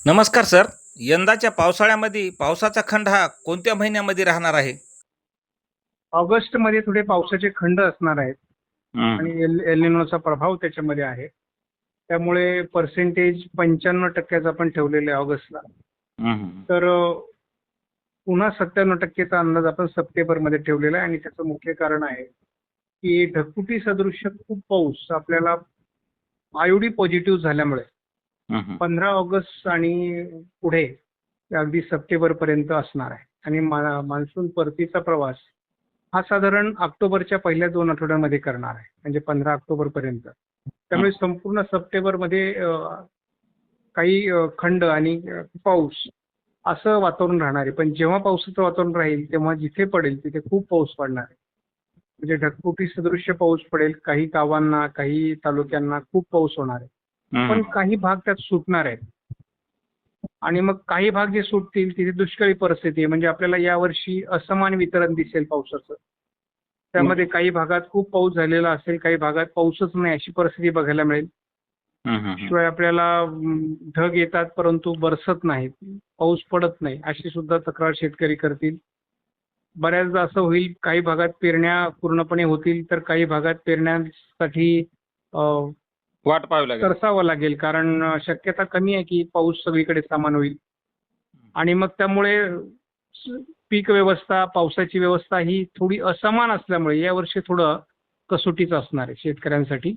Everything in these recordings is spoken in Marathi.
नमस्कार सर. यंदाच्या पावसाळ्यामध्ये पावसाचा खंड हा कोणत्या महिन्यामध्ये राहणार आहे? ऑगस्टमध्ये थोडे पावसाचे खंड असणार आहेत हं, आणि एल निनोचा प्रभाव त्याच्यामध्ये आहे. त्यामुळे पर्सेंटेज 95% आपण ठेवलेले आहे ऑगस्टला. हं, हं. तर पुन्हा 97%चा अंदाज आपण सप्टेंबरमध्ये ठेवलेला आहे आणि त्याचं मुख्य कारण आहे की ढगफुटी सदृश्य खूप पाऊस आपल्याला आयोडी पॉझिटिव्ह झाल्यामुळे हं, हं. 15 ऑगस्ट आणि पुढे ते अगदी सप्टेंबरपर्यंत असणार आहे आणि मान्सून परतीचा प्रवास हा साधारण ऑक्टोबरच्या पहिल्या 2 आठवड्यांमध्ये करणार आहे, म्हणजे 15 ऑक्टोबरपर्यंत. त्यामुळे संपूर्ण सप्टेंबरमध्ये काही खंड आणि पाऊस असं वातावरण राहणार आहे. पण जेव्हा पावसाचं वातावरण राहील तेव्हा जिथे पडेल तिथे खूप पाऊस पडणार आहे. म्हणजे ढगफुटी सदृश्य पाऊस पडेल. काही गावांना, काही तालुक्यांना खूप पाऊस होणार आहे. हं, पण हं. काही भाग त्यात सुटणार आहेत. आणि मग काही भाग जे सुटतील तिथे दुष्काळी परिस्थिती आहे. म्हणजे आपल्याला यावर्षी असमान वितरण दिसेल पावसाचं. त्यामध्ये काही भागात खूप पाऊस झालेला असेल, काही भागात पाऊसच नाही अशी परिस्थिती बघायला मिळेल. हं, हं, हं. शिवाय आपल्याला ढग येतात परंतु बरसत नाहीत, पाऊस पडत नाही अशी सुद्धा तक्रार शेतकरी करतील. बऱ्याचदा असं होईल काही भागात पेरण्या पूर्णपणे होतील तर काही भागात पेरण्यासाठी वाट पाहावी लागेल. तरसावं लागेल कारण शक्यता कमी आहे की पाऊस सगळीकडे समान होईल. आणि मग त्यामुळे पीक व्यवस्था, पावसाची व्यवस्था ही थोडी असमान असल्यामुळे यावर्षी थोडं कसोटीचं असणार आहे शेतकऱ्यांसाठी.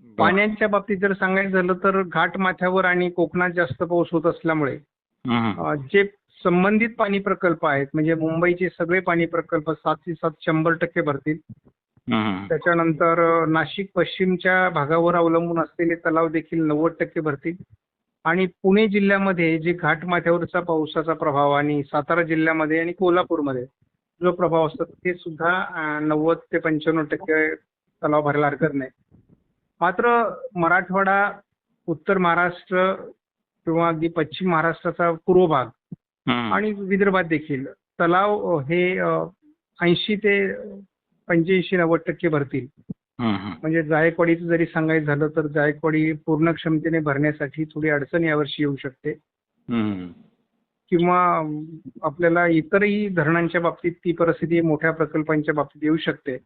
बरं. पाण्याच्या बाबतीत जर सांगायचं झालं तर घाटमाथ्यावर आणि कोकणात जास्त पाऊस होत असल्यामुळे हं, हं. जे संबंधित पाणी प्रकल्प आहेत म्हणजे मुंबईचे सगळे पाणी प्रकल्प 7 100% भरतील. हं, हं. त्याच्यानंतर नाशिक पश्चिमच्या भागावर अवलंबून असलेले तलाव देखील 90% भरतील. आणि पुणे जिल्ह्यामध्ये जे घाटमाथ्यावरचा पावसाचा प्रभाव आणि सातारा जिल्ह्यामध्ये आणि कोल्हापूरमध्ये जो प्रभाव असतो ते सुद्धा 90 ते 95% तलाव भरायला हरकत नाही. मात्र मराठवाडा, उत्तर महाराष्ट्र किंवा अगदी पश्चिम महाराष्ट्राचा पूर्व भाग हं. आणि विदर्भात देखील तलाव हे 80 ते 85-90% भरतील. हं, हं. म्हणजे जायकवाडीचं जरी सांगायचं झालं तर जायकवाडी पूर्ण क्षमतेने भरण्यासाठी थोडी अडचण यावर्षी येऊ शकते. हं. किंवा आपल्याला इतरही धरणांच्या बाबतीत ती परिस्थिती मोठ्या प्रकल्पांच्या बाबतीत येऊ शकते.